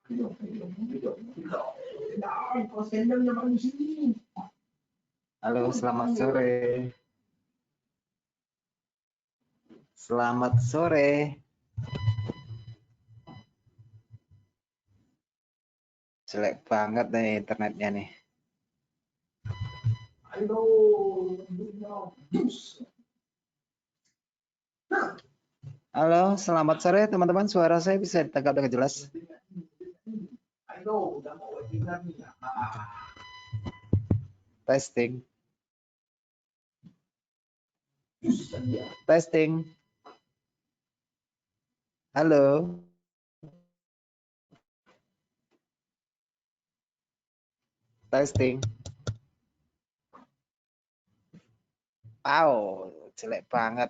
Halo, selamat sore. Selamat sore. Jelek banget nih internetnya nih. Halo, selamat sore teman-teman. Suara saya bisa ditangkap dengan jelas? Testing. Testing. Halo. Testing. Wow, jelek banget.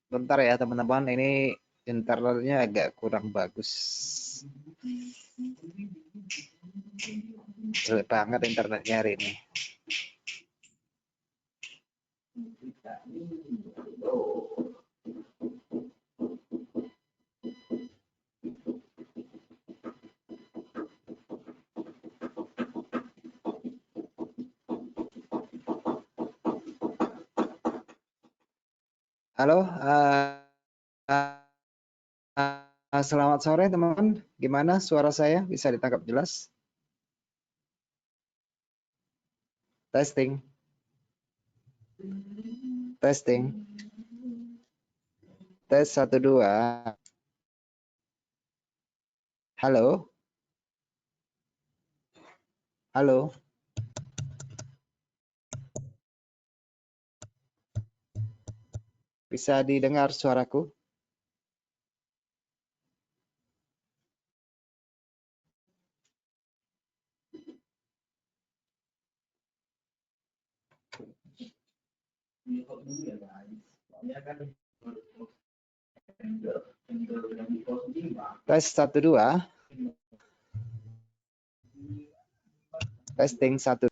Bentar ya teman-teman, ini internetnya agak kurang bagus. Jelek banget internetnya hari ini. Halo, selamat sore teman-teman. Gimana suara saya bisa ditangkap jelas? Testing. Testing. Tes 1 2. Halo. Halo. Bisa didengar suaraku? Tes 1 2. Testing 1.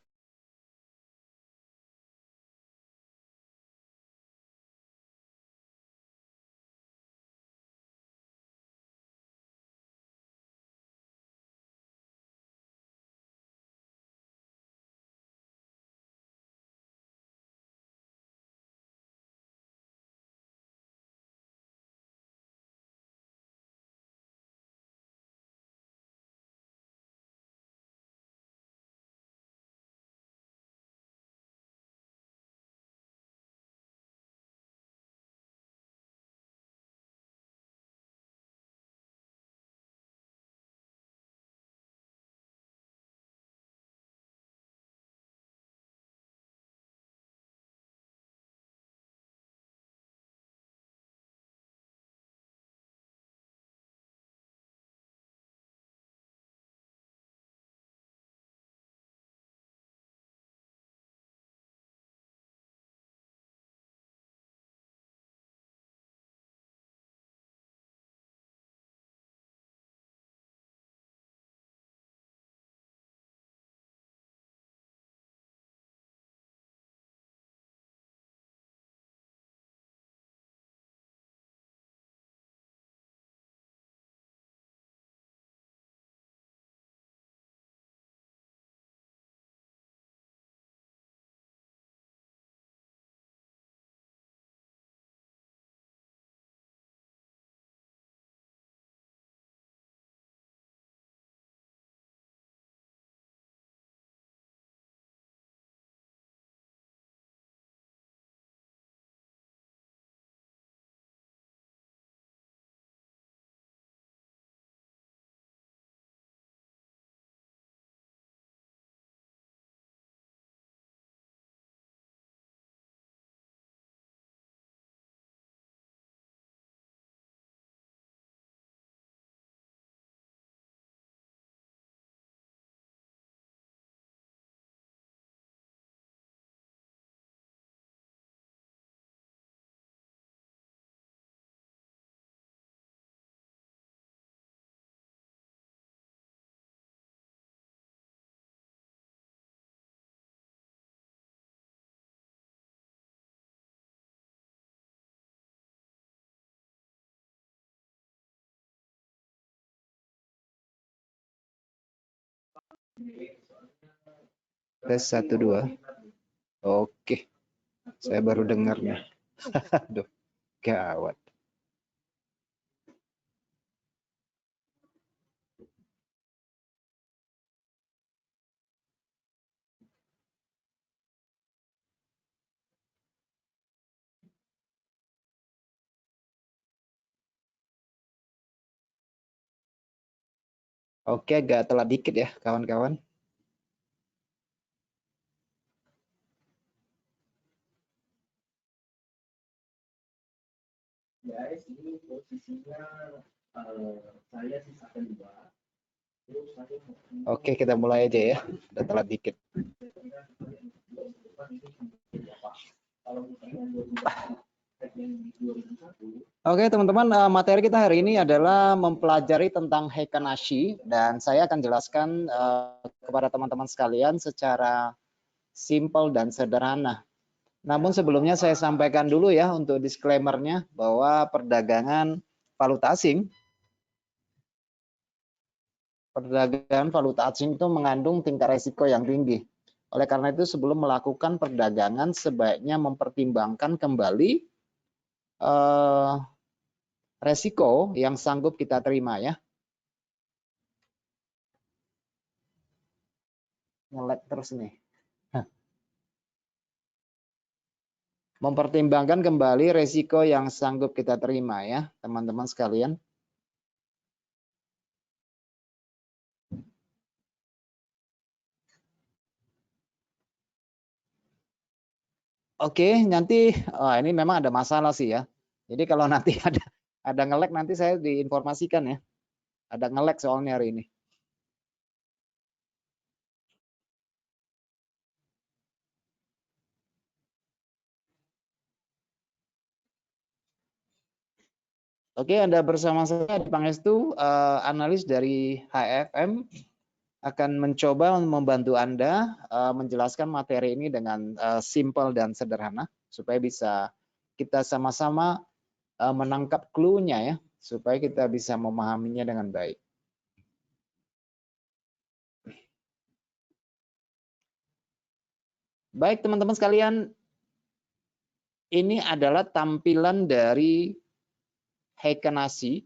Tes 1 2. Oke. Saya baru dengar nih. Aduh, gawat. Oke, agak telat dikit ya, kawan-kawan. Guys, ini posisinya saya sisakan 2. Oke, kita mulai aja ya. Udah telat dikit. Oke, teman-teman, materi kita hari ini adalah mempelajari tentang Heiken-Ashi dan saya akan jelaskan kepada teman-teman sekalian secara simpel dan sederhana. Namun sebelumnya saya sampaikan dulu ya untuk disclaimer-nya bahwa perdagangan valuta asing itu mengandung tingkat risiko yang tinggi. Oleh karena itu sebelum melakukan perdagangan sebaiknya mempertimbangkan kembali resiko yang sanggup kita terima ya. Nge-lag terus nih. Mempertimbangkan kembali resiko yang sanggup kita terima ya, teman-teman sekalian. Oke, nanti ini memang ada masalah sih ya. Jadi kalau nanti ada nge-lag nanti saya diinformasikan ya. Ada nge-lag soalnya hari ini. Oke, Anda bersama saya di Pangestu, analis dari HFM akan mencoba membantu Anda menjelaskan materi ini dengan simpel dan sederhana supaya bisa kita sama-sama menangkap clue-nya ya, supaya kita bisa memahaminya dengan baik. Baik teman-teman sekalian, ini adalah tampilan dari Heiken-Ashi.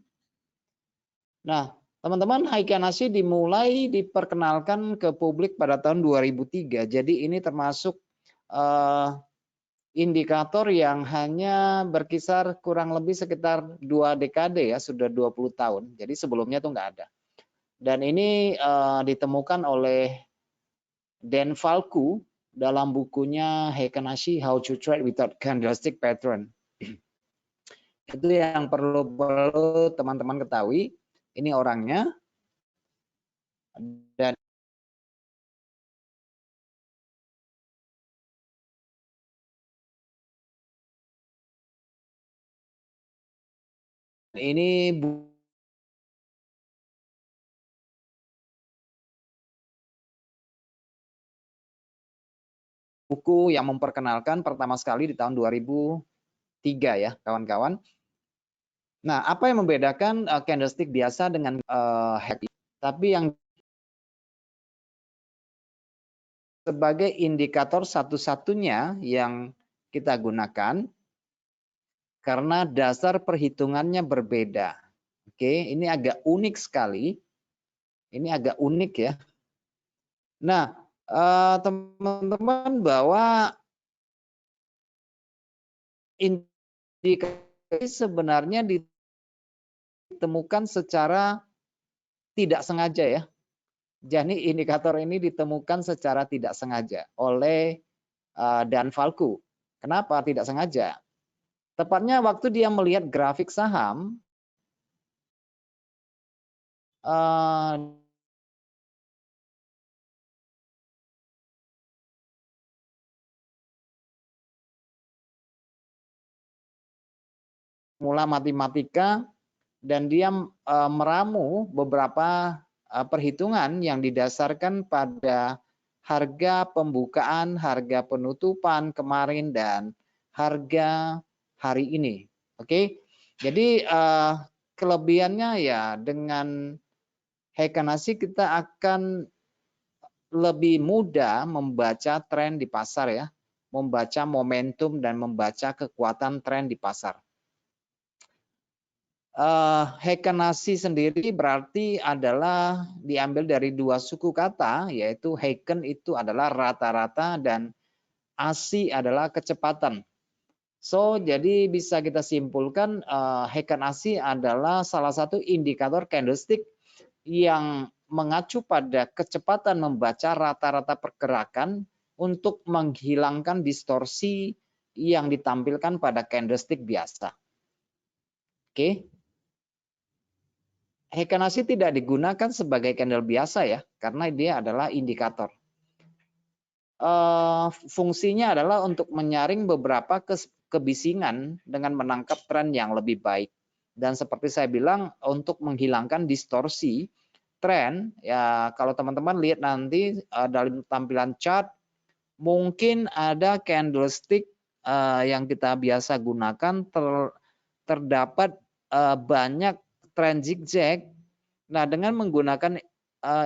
Nah, teman-teman, Heiken-Ashi dimulai diperkenalkan ke publik pada tahun 2003. Jadi ini termasuk indikator yang hanya berkisar kurang lebih sekitar 2 dekade ya, sudah 20 tahun. Jadi sebelumnya tuh nggak ada. Dan ini ditemukan oleh Dan Falco dalam bukunya Heiken-Ashi How to Trade Without Candlestick Pattern. Itu yang perlu teman-teman ketahui. Ini orangnya. Dan ini buku yang memperkenalkan pertama sekali di tahun 2003 ya, kawan-kawan. Nah, apa yang membedakan candlestick biasa dengan happy? Tapi yang sebagai indikator satu-satunya yang kita gunakan karena dasar perhitungannya berbeda. Oke, ini agak unik sekali. Ini agak unik ya. Nah, teman-teman, bahwa indikasi sebenarnya ditemukan secara tidak sengaja ya. Jadi indikator ini ditemukan secara tidak sengaja oleh Dan Falco. Kenapa tidak sengaja? Tepatnya waktu dia melihat grafik saham, mula matematika dan dia meramu beberapa perhitungan yang didasarkan pada harga pembukaan, harga penutupan kemarin dan harga hari ini. Oke. Jadi kelebihannya ya dengan Heiken-Ashi kita akan lebih mudah membaca tren di pasar ya, membaca momentum dan membaca kekuatan tren di pasar. Heikenasi sendiri berarti adalah diambil dari dua suku kata, yaitu Heiken itu adalah rata-rata dan ASI adalah kecepatan. So, jadi bisa kita simpulkan Heikenasi adalah salah satu indikator candlestick yang mengacu pada kecepatan membaca rata-rata pergerakan untuk menghilangkan distorsi yang ditampilkan pada candlestick biasa. Oke. Heikenasi tidak digunakan sebagai candle biasa ya, karena dia adalah indikator. Fungsinya adalah untuk menyaring beberapa kebisingan dengan menangkap tren yang lebih baik. Dan seperti saya bilang, untuk menghilangkan distorsi tren, ya kalau teman-teman lihat nanti dalam tampilan chart, mungkin ada candlestick yang kita biasa gunakan terdapat banyak tren zigzag. Nah, dengan menggunakan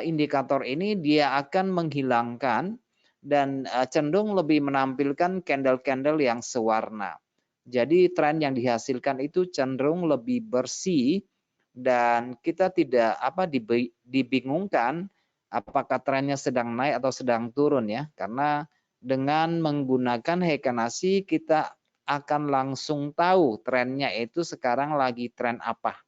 indikator ini dia akan menghilangkan dan cenderung lebih menampilkan candle-candle yang sewarna. Jadi tren yang dihasilkan itu cenderung lebih bersih dan kita tidak dibingungkan apakah trennya sedang naik atau sedang turun ya. Karena dengan menggunakan Heikenasi kita akan langsung tahu trennya itu sekarang lagi tren apa.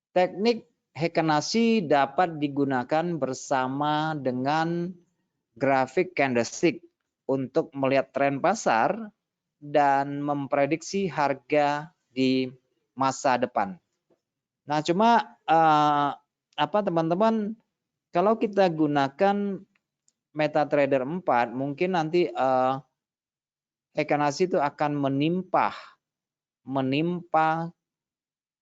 Teknik Heikenasi dapat digunakan bersama dengan grafik candlestick untuk melihat tren pasar dan memprediksi harga di masa depan. Nah, cuma teman-teman, kalau kita gunakan MetaTrader 4, mungkin nanti Heikenasi itu akan menimpa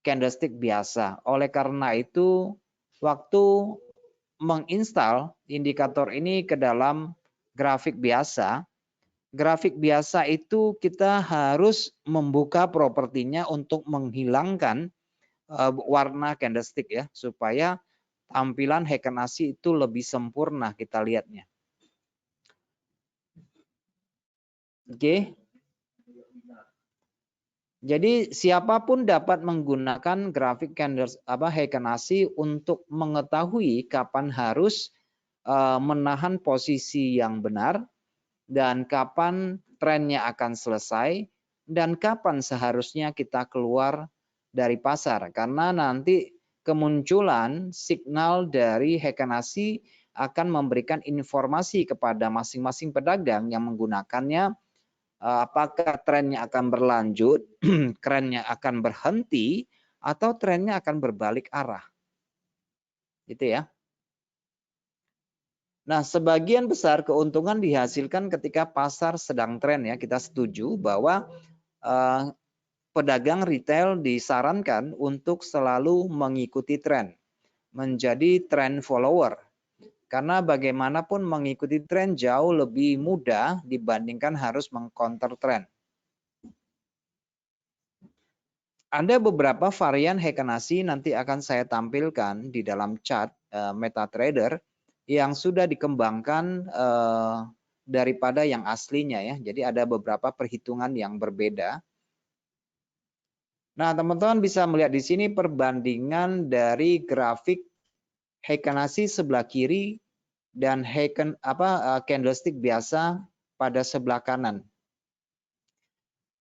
candlestick biasa. Oleh karena itu, waktu menginstal indikator ini ke dalam grafik biasa itu kita harus membuka propertinya untuk menghilangkan warna candlestick ya, supaya tampilan Heikenasi itu lebih sempurna kita lihatnya. Oke. Jadi siapapun dapat menggunakan grafik Heikenasi untuk mengetahui kapan harus menahan posisi yang benar dan kapan trennya akan selesai dan kapan seharusnya kita keluar dari pasar, karena nanti kemunculan signal dari Heikenasi akan memberikan informasi kepada masing-masing pedagang yang menggunakannya. Apakah trennya akan berlanjut, trennya akan berhenti, atau trennya akan berbalik arah. Gitu ya. Nah, sebagian besar keuntungan dihasilkan ketika pasar sedang tren ya. Kita setuju bahwa pedagang retail disarankan untuk selalu mengikuti tren, menjadi trend follower. Karena bagaimanapun mengikuti tren jauh lebih mudah dibandingkan harus mengcounter tren. Ada beberapa varian Heikenasi nanti akan saya tampilkan di dalam chart MetaTrader yang sudah dikembangkan daripada yang aslinya ya. Jadi ada beberapa perhitungan yang berbeda. Nah, teman-teman bisa melihat di sini perbandingan dari grafik Heikenasi sebelah kiri dan candlestick biasa pada sebelah kanan.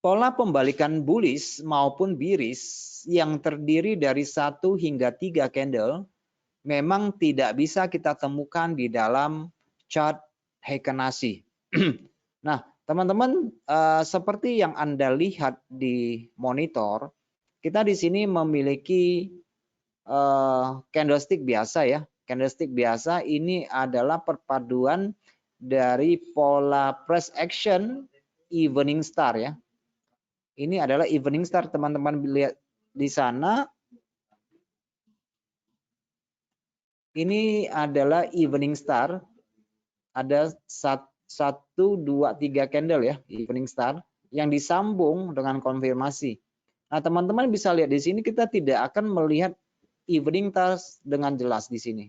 Pola pembalikan bullish maupun bearish yang terdiri dari 1 hingga 3 candle memang tidak bisa kita temukan di dalam chart Heikenasi. Nah, teman-teman, seperti yang Anda lihat di monitor, kita di sini memiliki candlestick biasa ya. Candlestick biasa ini adalah perpaduan dari pola price action evening star ya. Ini adalah evening star, teman-teman lihat di sana. Ini adalah evening star. Ada 1, 2, 3 candle ya, evening star yang disambung dengan konfirmasi. Nah, teman-teman bisa lihat di sini kita tidak akan melihat evening task dengan jelas di sini.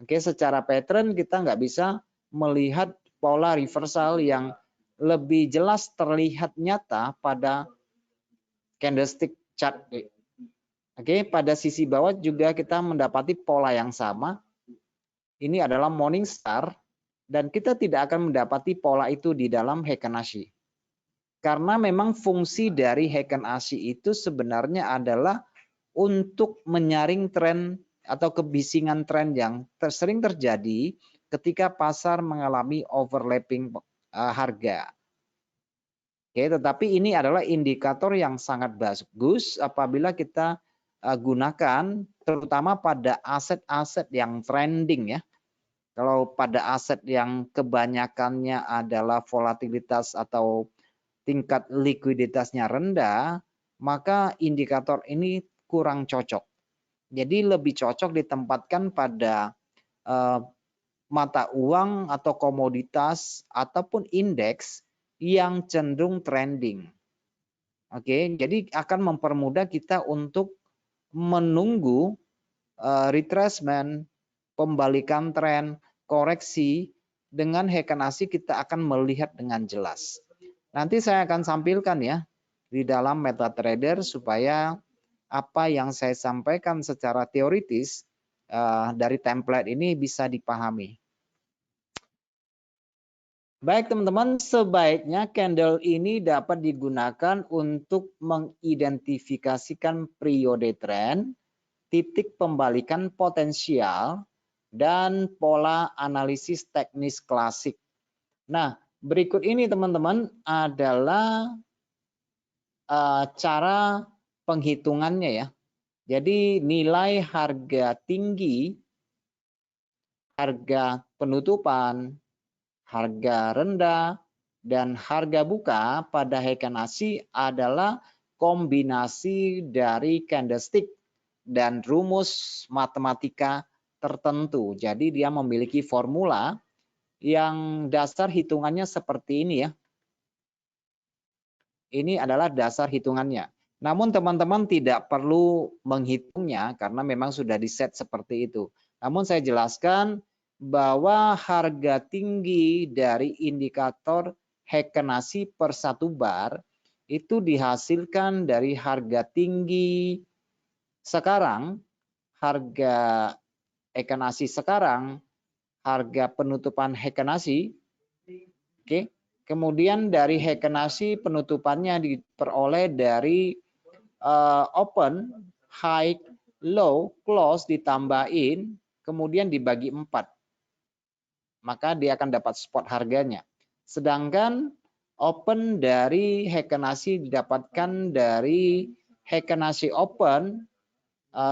Oke, secara pattern kita nggak bisa melihat pola reversal yang lebih jelas terlihat nyata pada candlestick chart. Oke, pada sisi bawah juga kita mendapati pola yang sama. Ini adalah morning star dan kita tidak akan mendapati pola itu di dalam Heiken Ashi. Karena memang fungsi dari Heiken Ashi itu sebenarnya adalah untuk menyaring tren atau kebisingan tren yang sering terjadi ketika pasar mengalami overlapping harga. Oke, tetapi ini adalah indikator yang sangat bagus apabila kita gunakan terutama pada aset-aset yang trending ya. Kalau pada aset yang kebanyakannya adalah volatilitas atau tingkat likuiditasnya rendah, maka indikator ini kurang cocok. Jadi lebih cocok ditempatkan pada mata uang atau komoditas ataupun indeks yang cenderung trending. Oke, jadi akan mempermudah kita untuk menunggu retracement, pembalikan tren, koreksi. Dengan Heiken Ashi kita akan melihat dengan jelas. Nanti saya akan sampaikan ya di dalam MetaTrader supaya apa yang saya sampaikan secara teoritis dari template ini bisa dipahami. Baik teman-teman, sebaiknya candle ini dapat digunakan untuk mengidentifikasikan periode tren, titik pembalikan potensial, dan pola analisis teknis klasik. Nah, berikut ini teman-teman adalah cara penghitungannya ya. Jadi nilai harga tinggi, harga penutupan, harga rendah, dan harga buka pada Heiken Ashi adalah kombinasi dari candlestick dan rumus matematika tertentu. Jadi dia memiliki formula yang dasar hitungannya seperti ini ya. Ini adalah dasar hitungannya. Namun teman-teman tidak perlu menghitungnya karena memang sudah di-set seperti itu. Namun saya jelaskan bahwa harga tinggi dari indikator Heiken Ashi per 1 bar itu dihasilkan dari harga tinggi sekarang, harga Heiken Ashi sekarang, harga penutupan Heiken Ashi, oke. Kemudian dari Heiken Ashi penutupannya diperoleh dari open, high, low, close ditambahin, kemudian dibagi 4. Maka dia akan dapat spot harganya. Sedangkan open dari Heiken Ashi didapatkan dari Heiken Ashi open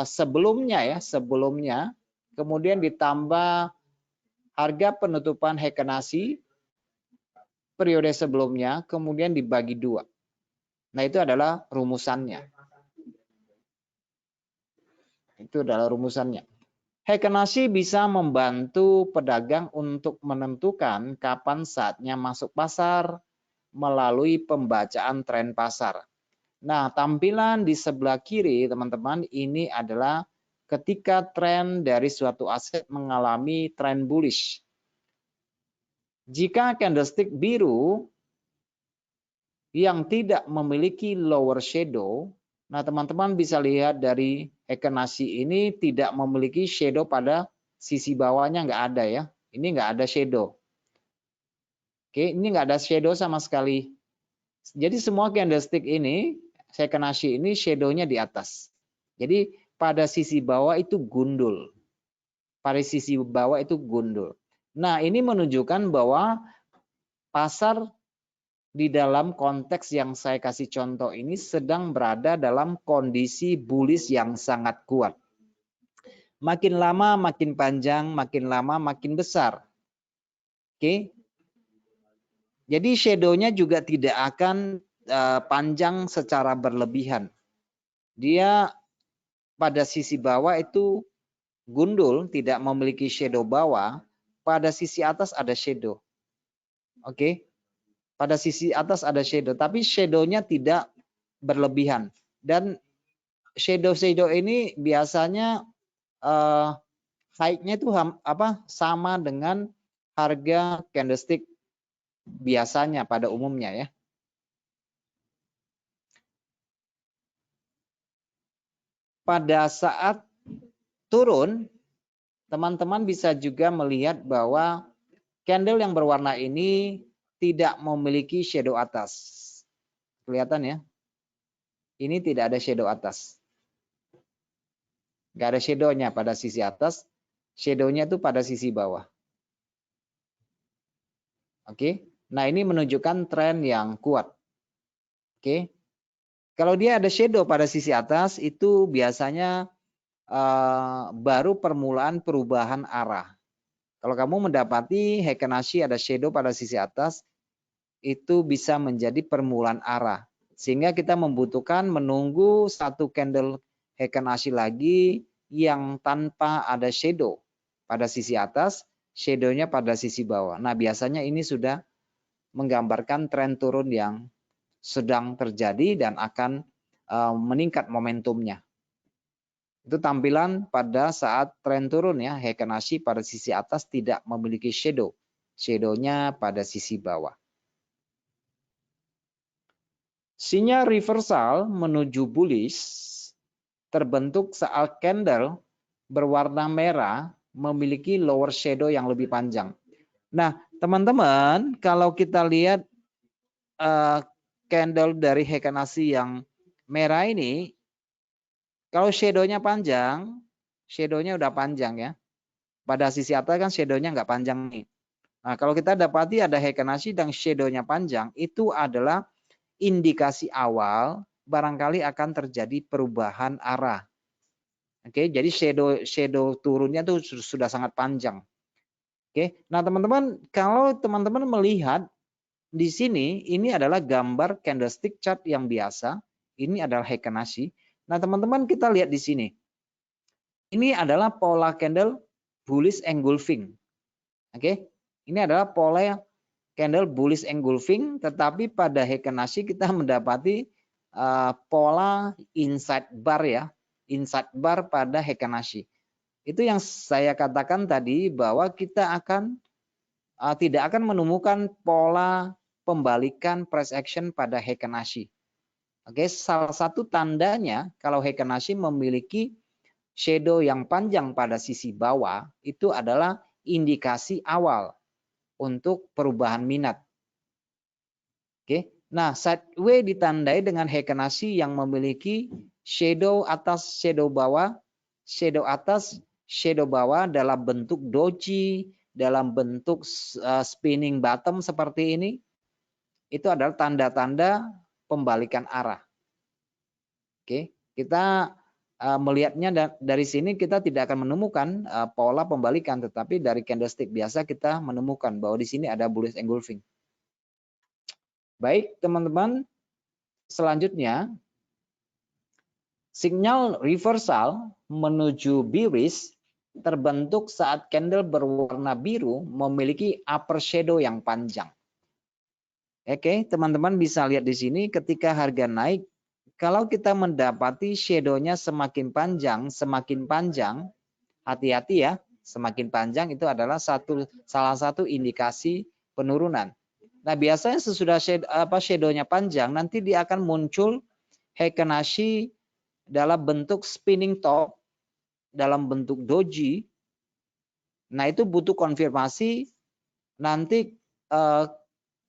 sebelumnya ya, sebelumnya, kemudian ditambah harga penutupan Heiken Ashi periode sebelumnya, kemudian dibagi 2. Nah, itu adalah rumusannya. Itu adalah rumusannya. Heiken Ashi bisa membantu pedagang untuk menentukan kapan saatnya masuk pasar melalui pembacaan tren pasar. Nah, tampilan di sebelah kiri, teman-teman, ini adalah ketika tren dari suatu aset mengalami tren bullish. Jika candlestick biru yang tidak memiliki lower shadow, nah teman-teman bisa lihat dari Heiken Ashi ini tidak memiliki shadow pada sisi bawahnya, nggak ada ya. Ini nggak ada shadow. Oke, ini nggak ada shadow sama sekali. Jadi semua candlestick ini, Heiken Ashi ini shadow-nya di atas. Jadi pada sisi bawah itu gundul. Pada sisi bawah itu gundul. Nah, ini menunjukkan bahwa pasar di dalam konteks yang saya kasih contoh ini sedang berada dalam kondisi bullish yang sangat kuat. Makin lama makin panjang, makin lama makin besar. Oke. Jadi shadow-nya juga tidak akan panjang secara berlebihan. Dia pada sisi bawah itu gundul, tidak memiliki shadow bawah, pada sisi atas ada shadow. Oke. Pada sisi atas ada shadow, tapi shadow-nya tidak berlebihan. Dan shadow ini biasanya high-nya itu sama dengan harga candlestick biasanya pada umumnya ya. Pada saat turun, teman-teman bisa juga melihat bahwa candle yang berwarna ini tidak memiliki shadow atas. Kelihatan ya? Ini tidak ada shadow atas. Nggak ada shadow-nya pada sisi atas, shadow-nya itu pada sisi bawah. Oke, nah ini menunjukkan tren yang kuat. Oke, kalau dia ada shadow pada sisi atas, itu biasanya baru permulaan perubahan arah. Kalau kamu mendapati Heiken Ashi ada shadow pada sisi atas, itu bisa menjadi permulaan arah. Sehingga kita membutuhkan menunggu satu candle Heiken Ashi lagi yang tanpa ada shadow pada sisi atas, shadow-nya pada sisi bawah. Nah, biasanya ini sudah menggambarkan tren turun yang sedang terjadi dan akan meningkat momentumnya. Itu tampilan pada saat tren turun ya, Heiken Ashi pada sisi atas tidak memiliki shadow. Shadow-nya pada sisi bawah. Sinyal reversal menuju bullish terbentuk saat candle berwarna merah memiliki lower shadow yang lebih panjang. Nah, teman-teman, kalau kita lihat candle dari Heiken Ashi yang merah ini, kalau shadow-nya panjang, shadow-nya udah panjang ya. Pada sisi atas kan shadow-nya nggak panjang nih. Nah, kalau kita dapati ada Heiken Ashi dan shadow-nya panjang, itu adalah indikasi awal barangkali akan terjadi perubahan arah. Oke, jadi shadow turunnya tuh sudah sangat panjang. Oke, nah teman-teman, kalau teman-teman melihat di sini, ini adalah gambar candlestick chart yang biasa. Ini adalah Heiken Ashi. Nah teman-teman, kita lihat di sini. Ini adalah pola candle bullish engulfing. Oke, ini adalah pola candle bullish engulfing, tetapi pada Heiken Ashi kita mendapati pola inside bar ya, inside bar pada Heiken Ashi. Itu yang saya katakan tadi bahwa kita akan tidak akan menemukan pola pembalikan price action pada Heiken Ashi. Oke, salah satu tandanya kalau Heiken Ashi memiliki shadow yang panjang pada sisi bawah itu adalah indikasi awal untuk perubahan minat. Oke, nah sideway ditandai dengan Heiken Ashi yang memiliki shadow atas, shadow bawah, shadow atas, shadow bawah dalam bentuk doji, dalam bentuk spinning bottom seperti ini. Itu adalah tanda-tanda pembalikan arah. Oke, kita melihatnya dari sini kita tidak akan menemukan pola pembalikan, tetapi dari candlestick biasa kita menemukan bahwa di sini ada bullish engulfing. Baik, teman-teman, selanjutnya sinyal reversal menuju bearish terbentuk saat candle berwarna biru memiliki upper shadow yang panjang. Oke, teman-teman bisa lihat di sini ketika harga naik, kalau kita mendapati shadow-nya semakin panjang, hati-hati ya, semakin panjang itu adalah salah satu indikasi penurunan. Nah, biasanya sesudah shadow-nya panjang, nanti dia akan muncul Heiken Ashi dalam bentuk spinning top, dalam bentuk doji. Nah, itu butuh konfirmasi nanti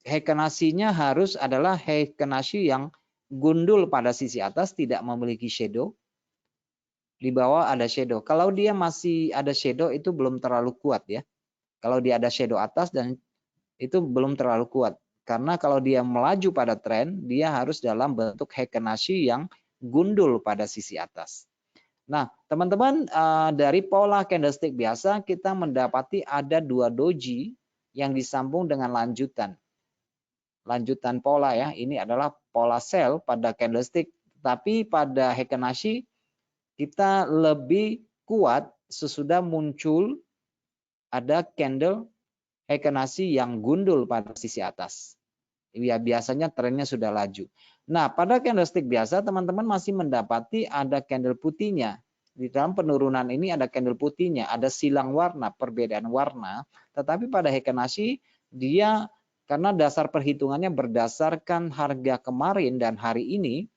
Heiken Ashi-nya harus adalah Heiken Ashi yang gundul pada sisi atas, tidak memiliki shadow. Di bawah ada shadow. Kalau dia masih ada shadow itu belum terlalu kuat ya. Kalau dia ada shadow atas dan itu belum terlalu kuat. Karena kalau dia melaju pada tren, dia harus dalam bentuk Heiken Ashi yang gundul pada sisi atas. Nah, teman-teman, dari pola candlestick biasa kita mendapati ada dua doji yang disambung dengan lanjutan pola ya. Ini adalah pola sell pada candlestick, tapi pada Heiken Ashi kita lebih kuat sesudah muncul ada candle Heiken Ashi yang gundul pada sisi atas. Ya, biasanya trennya sudah laju. Nah, pada candlestick biasa teman-teman masih mendapati ada candle putihnya. Di dalam penurunan ini ada candle putihnya, ada silang warna, perbedaan warna. Tetapi pada Heikin-Ashi dia karena dasar perhitungannya berdasarkan harga kemarin dan hari ini,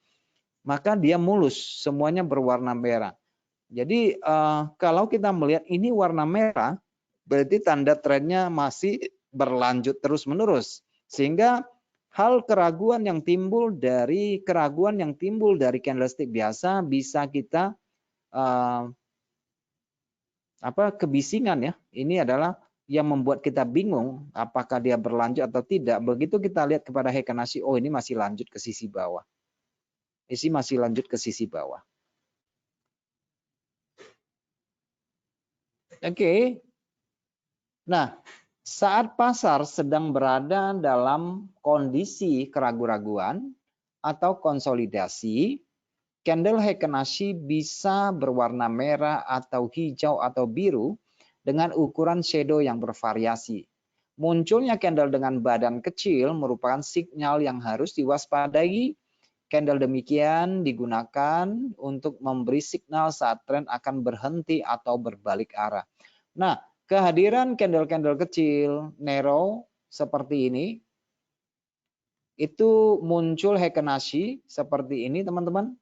maka dia mulus, semuanya berwarna merah. Jadi kalau kita melihat ini warna merah, berarti tanda trennya masih berlanjut terus-menerus. Sehingga hal keraguan yang timbul dari candlestick biasa bisa kita kebisingan ya. Ini adalah yang membuat kita bingung apakah dia berlanjut atau tidak. Begitu kita lihat kepada Heikin-Ashi, oh ini masih lanjut ke sisi bawah. Ini masih lanjut ke sisi bawah. Oke. Nah, saat pasar sedang berada dalam kondisi keraguan-raguan atau konsolidasi, candle Heikin-Ashi bisa berwarna merah atau hijau atau biru dengan ukuran shadow yang bervariasi. Munculnya candle dengan badan kecil merupakan sinyal yang harus diwaspadai. Candle demikian digunakan untuk memberi signal saat tren akan berhenti atau berbalik arah. Nah, kehadiran candle-candle kecil, narrow, seperti ini, itu muncul Heikin-Ashi seperti ini, teman-teman.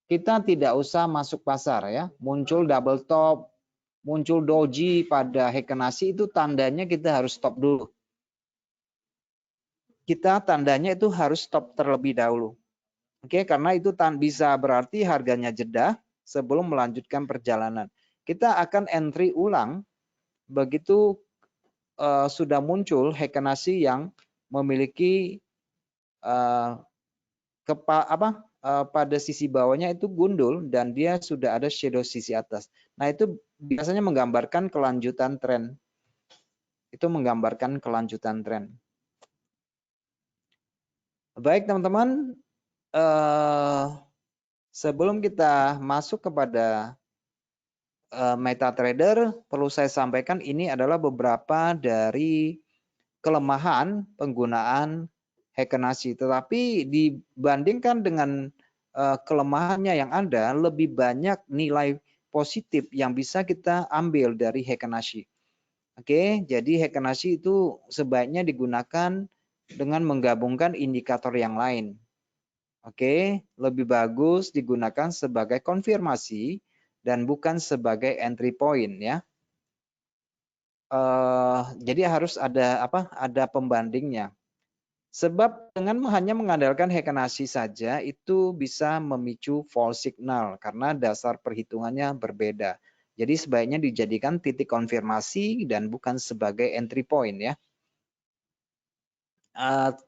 Kita tidak usah masuk pasar ya. Muncul double top, muncul doji pada Heikin-Ashi itu tandanya kita harus stop dulu. Kita tandanya itu harus stop terlebih dahulu. Oke, karena itu bisa berarti harganya jeda sebelum melanjutkan perjalanan. Kita akan entry ulang begitu sudah muncul Heikin-Ashi yang memiliki pada sisi bawahnya itu gundul dan dia sudah ada shadow sisi atas. Nah, itu biasanya menggambarkan kelanjutan tren. Itu menggambarkan kelanjutan tren. Baik, teman-teman, sebelum kita masuk kepada MetaTrader, perlu saya sampaikan ini adalah beberapa dari kelemahan penggunaan Heikin-Ashi. Tetapi dibandingkan dengan kelemahannya yang ada, lebih banyak nilai positif yang bisa kita ambil dari Heikin-Ashi. Oke, jadi Heikin-Ashi itu sebaiknya digunakan dengan menggabungkan indikator yang lain. Oke, lebih bagus digunakan sebagai konfirmasi dan bukan sebagai entry point ya. Jadi harus ada ada pembandingnya. Sebab dengan hanya mengandalkan Heikin-Ashi saja itu bisa memicu false signal karena dasar perhitungannya berbeda. Jadi sebaiknya dijadikan titik konfirmasi dan bukan sebagai entry point ya.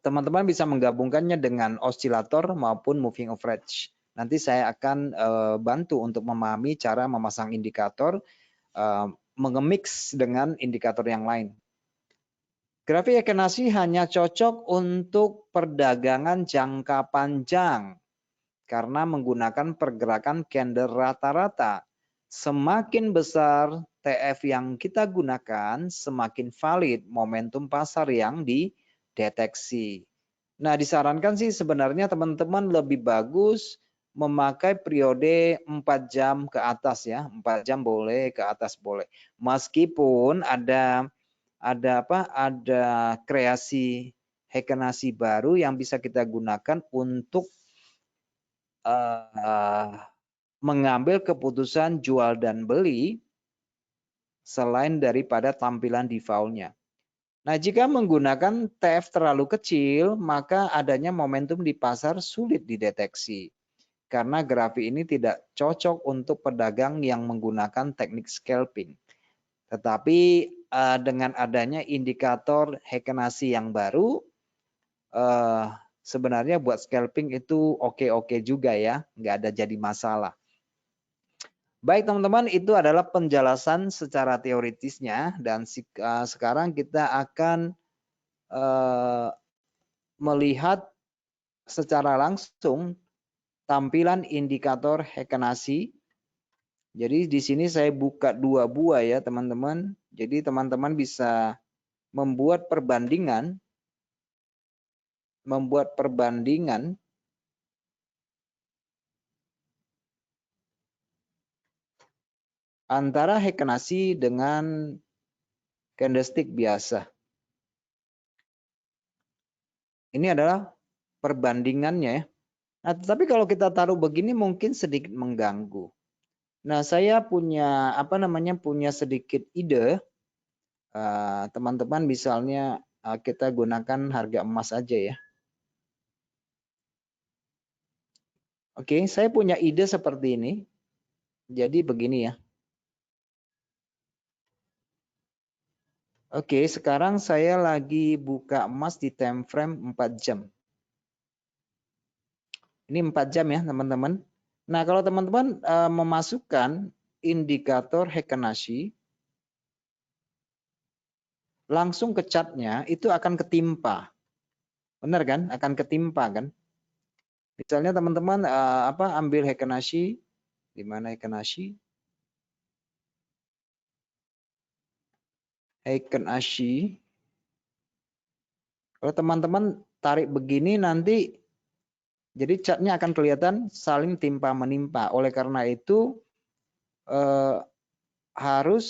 Teman-teman bisa menggabungkannya dengan osilator maupun moving average. Nanti saya akan bantu untuk memahami cara memasang indikator, mengemix dengan indikator yang lain. Grafik Heikin-Ashi hanya cocok untuk perdagangan jangka panjang karena menggunakan pergerakan candle rata-rata. Semakin besar TF yang kita gunakan, semakin valid momentum pasar yang dideteksi. Nah, disarankan sih sebenarnya teman-teman lebih bagus memakai periode 4 jam ke atas ya. 4 jam boleh, ke atas boleh. Meskipun ada kreasi Heikin-Ashi baru yang bisa kita gunakan untuk mengambil keputusan jual dan beli selain daripada tampilan default-nya. Nah, jika menggunakan TF terlalu kecil, maka adanya momentum di pasar sulit dideteksi. Karena grafik ini tidak cocok untuk pedagang yang menggunakan teknik scalping. Tetapi dengan adanya indikator Heikin-Ashi yang baru, sebenarnya buat scalping itu oke-oke juga ya, nggak ada jadi masalah. Baik teman-teman, itu adalah penjelasan secara teoritisnya dan sekarang kita akan melihat secara langsung tampilan indikator Heikin-Ashi. Jadi di sini saya buka 2 buah ya teman-teman. Jadi teman-teman bisa membuat perbandingan antara Heiken-Ashi dengan candlestick biasa. Ini adalah perbandingannya ya. Nah, tetapi kalau kita taruh begini mungkin sedikit mengganggu. Nah, saya punya punya sedikit ide. Teman-teman misalnya kita gunakan harga emas aja ya. Oke, saya punya ide seperti ini. Jadi begini ya. Oke, sekarang saya lagi buka emas di time frame 4 jam. Ini 4 jam ya, teman-teman. Nah, kalau teman-teman memasukkan indikator Heiken-Ashi, langsung ke chartnya itu akan ketimpa. Benar kan? Akan ketimpa kan? Misalnya teman-teman ambil Heiken-Ashi, di mana Heiken-Ashi? Heiken-Ashi. Kalau teman-teman tarik begini nanti jadi chartnya akan kelihatan saling timpa menimpa. Oleh karena itu harus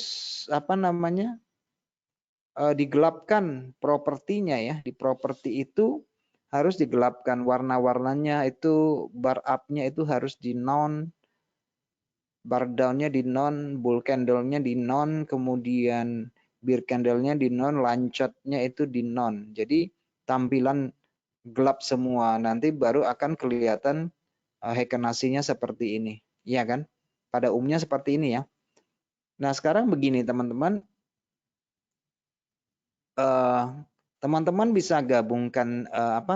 digelapkan propertinya ya. Di properti itu harus digelapkan warna-warnanya, itu bar up-nya itu harus di non, bar down-nya di non, bull candle-nya di non, kemudian bear candle-nya di non, lancetnya itu di non. Jadi tampilan gelap semua, nanti baru akan kelihatan Heiken-Ashi-nya seperti ini, iya kan? Pada umumnya seperti ini ya. Nah, sekarang begini teman-teman, teman-teman bisa gabungkan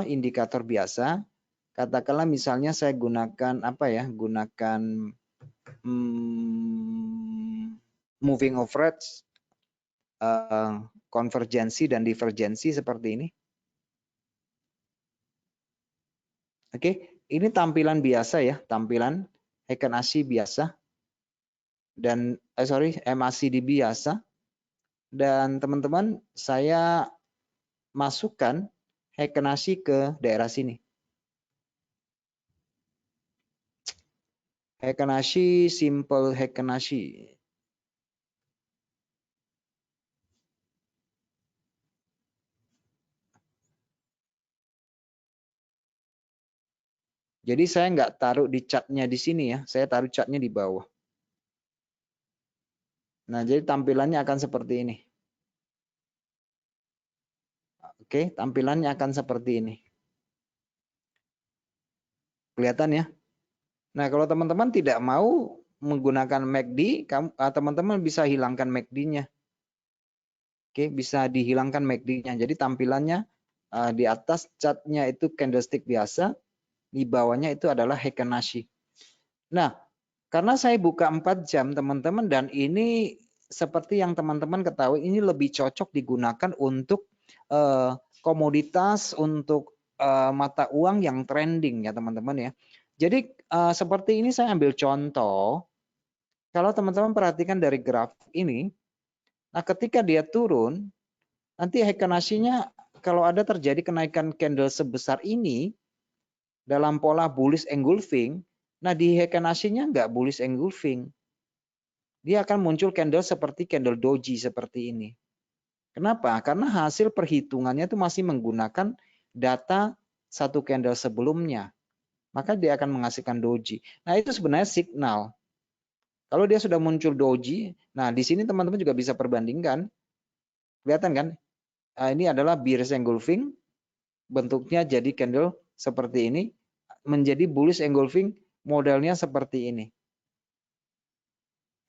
indikator biasa. Katakanlah misalnya saya gunakan gunakan moving average, konvergensi dan divergensi seperti ini. Oke, ini tampilan biasa ya, tampilan Heiken-Ashi biasa dan MACD biasa. Dan teman-teman saya masukkan Heiken-Ashi ke daerah sini. Heiken-Ashi, simple Heiken-Ashi. Jadi saya nggak taruh di chartnya di sini ya, saya taruh chartnya di bawah. Nah, jadi tampilannya akan seperti ini. Oke, tampilannya akan seperti ini. Kelihatan ya? Nah, kalau teman-teman tidak mau menggunakan MACD, teman-teman bisa hilangkan MACD-nya. Oke, bisa dihilangkan MACD-nya. Jadi tampilannya di atas chartnya itu candlestick biasa, di bawahnya itu adalah Heiken-Ashi. Nah, karena saya buka 4 jam teman-teman, dan ini seperti yang teman-teman ketahui, ini lebih cocok digunakan untuk komoditas, untuk mata uang yang trending ya teman-teman ya. Jadi seperti ini saya ambil contoh, kalau teman-teman perhatikan dari graf ini, nah ketika dia turun, nanti Heiken-Ashi-nya kalau ada terjadi kenaikan candle sebesar ini, dalam pola bullish engulfing, nah di Heiken-Ashi-nya nggak bullish engulfing. Dia akan muncul candle seperti candle doji seperti ini. Kenapa? Karena hasil perhitungannya itu masih menggunakan data satu candle sebelumnya. Maka dia akan menghasilkan doji. Nah itu sebenarnya signal. Kalau dia sudah muncul doji, nah di sini teman-teman juga bisa perbandingkan. Kelihatan kan? Nah, ini adalah bearish engulfing. Bentuknya jadi candle seperti ini. Menjadi bullish engulfing modelnya seperti ini.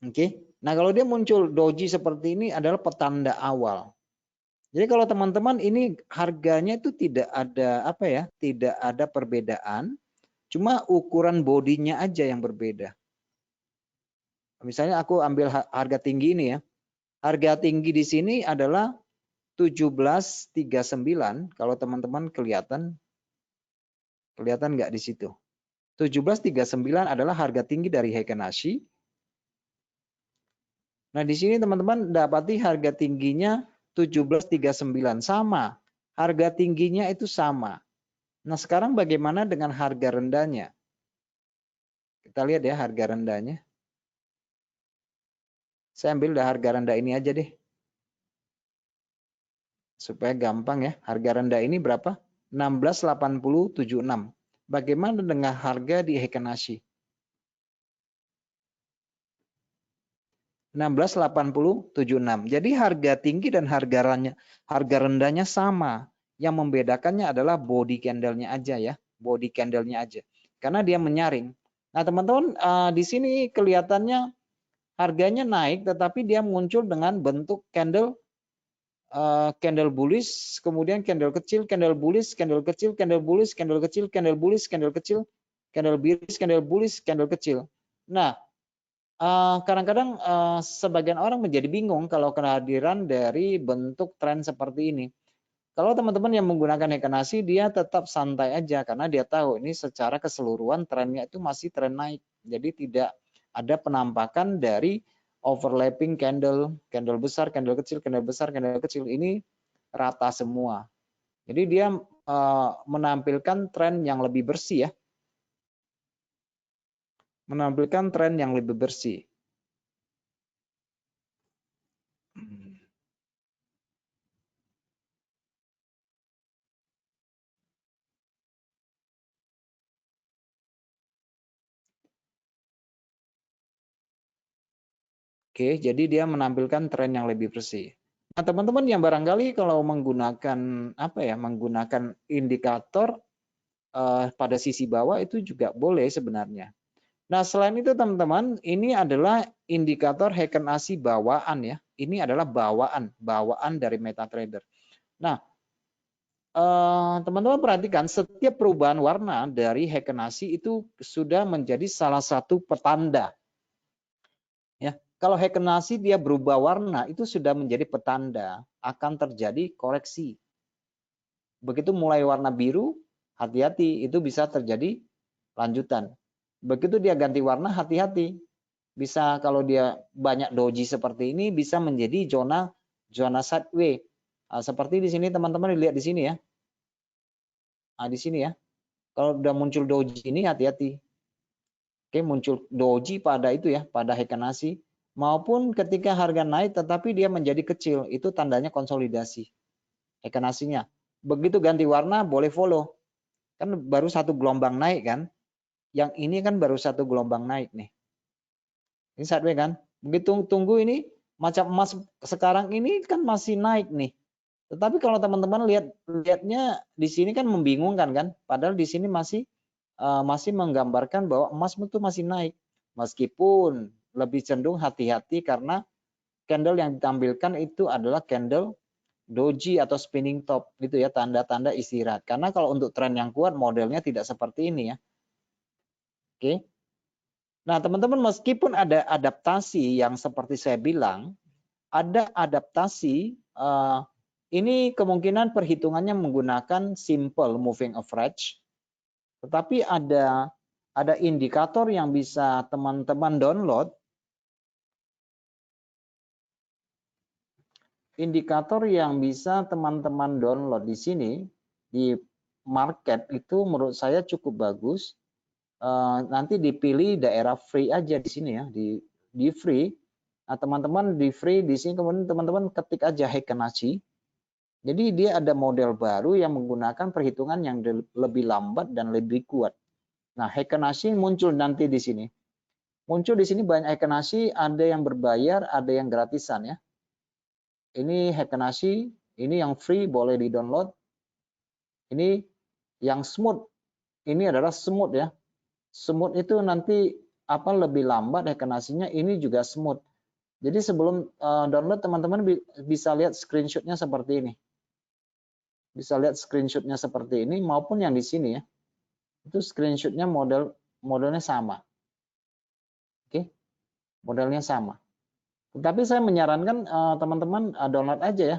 Oke. Nah, kalau dia muncul doji seperti ini adalah petanda awal. Jadi kalau teman-teman ini harganya itu tidak ada tidak ada perbedaan, cuma ukuran bodinya aja yang berbeda. Misalnya aku ambil harga tinggi ini ya. Harga tinggi di sini adalah 1739. Kalau teman-teman kelihatan nggak di situ? 1739 adalah harga tinggi dari Heiken-Ashi. Nah, di sini teman-teman dapati harga tingginya 1739 sama. Harga tingginya itu sama. Nah, sekarang bagaimana dengan harga rendahnya? Kita lihat ya harga rendahnya. Saya ambil harga rendah ini aja deh. Supaya gampang ya. Harga rendah ini berapa? 168076. Bagaimana dengan harga di Heiken Ashi? 168076. Jadi harga tinggi dan harga rendahnya sama. Yang membedakannya adalah body candle-nya aja ya, body candle-nya aja. Karena dia menyaring. Nah, teman-teman di sini kelihatannya harganya naik tetapi dia muncul dengan bentuk candle candle bullish, kemudian candle kecil, candle bullish, candle kecil, candle bullish, candle kecil, candle bullish, candle kecil, candle bearish, candle bullish, candle kecil. Nah, kadang-kadang sebagian orang menjadi bingung kalau kehadiran dari bentuk tren seperti ini. Kalau teman-teman yang menggunakan Heiken Ashi, dia tetap santai aja karena dia tahu ini secara keseluruhan trennya itu masih tren naik. Jadi tidak ada penampakan dari overlapping candle, candle besar, candle kecil, candle besar, candle kecil, ini rata semua. Jadi dia menampilkan tren yang lebih bersih ya. Menampilkan tren yang lebih bersih. Oke, jadi dia menampilkan tren yang lebih bersih. Nah, teman-teman yang barangkali kalau menggunakan menggunakan indikator pada sisi bawah itu juga boleh sebenarnya. Nah, selain itu teman-teman, ini adalah indikator Heiken Ashi bawaan ya. Ini adalah bawaan dari MetaTrader. Nah, teman-teman perhatikan setiap perubahan warna dari Heiken Ashi itu sudah menjadi salah satu petanda. Ya, kalau Heiken Ashi dia berubah warna itu sudah menjadi petanda akan terjadi koreksi. Begitu mulai warna biru, hati-hati, itu bisa terjadi lanjutan. Begitu dia ganti warna, hati-hati. Bisa kalau dia banyak doji seperti ini bisa menjadi zona sideways. Nah, seperti di sini teman-teman lihat di sini ya. Nah, di sini ya. Kalau udah muncul doji ini hati-hati. Oke, muncul doji pada itu ya, pada Heiken Ashi maupun ketika harga naik tetapi dia menjadi kecil, itu tandanya konsolidasi Heiken Ashi-nya. Begitu ganti warna boleh follow. Kan baru satu gelombang naik kan. Yang ini kan baru satu gelombang naik nih. Ini sideways kan. Begitu tunggu ini macam emas sekarang ini kan masih naik nih. Tetapi kalau teman-teman lihatnya di sini kan membingungkan kan. Padahal di sini masih menggambarkan bahwa emas itu masih naik. Meskipun lebih cenderung hati-hati karena candle yang ditampilkan itu adalah candle doji atau spinning top gitu ya, tanda-tanda istirahat. Karena kalau untuk tren yang kuat modelnya tidak seperti ini ya. Oke. Nah, teman-teman meskipun ada adaptasi yang seperti saya bilang, ada adaptasi ini kemungkinan perhitungannya menggunakan simple moving average. Tetapi ada indikator yang bisa teman-teman download. Indikator yang bisa teman-teman download di sini di market itu menurut saya cukup bagus. Nanti dipilih daerah free aja di sini ya, di free. Nah, teman-teman di free di sini kemudian teman-teman ketik aja Heiken Ashi. Jadi dia ada model baru yang menggunakan perhitungan yang lebih lambat dan lebih kuat. Nah, Heiken Ashi muncul nanti di sini. Muncul di sini banyak Heiken Ashi, ada yang berbayar, ada yang gratisan ya. Ini Heiken Ashi, ini yang free boleh di-download. Ini yang smooth. Ini adalah smooth ya. Smooth itu nanti lebih lambat Heiken Ashi-nya, ini juga smooth. Jadi sebelum download teman-teman bisa lihat screenshot-nya seperti ini. Bisa lihat screenshot-nya seperti ini maupun yang di sini ya. Itu screenshot-nya modelnya sama. Oke. Modelnya sama. Tetapi saya menyarankan teman-teman download aja ya.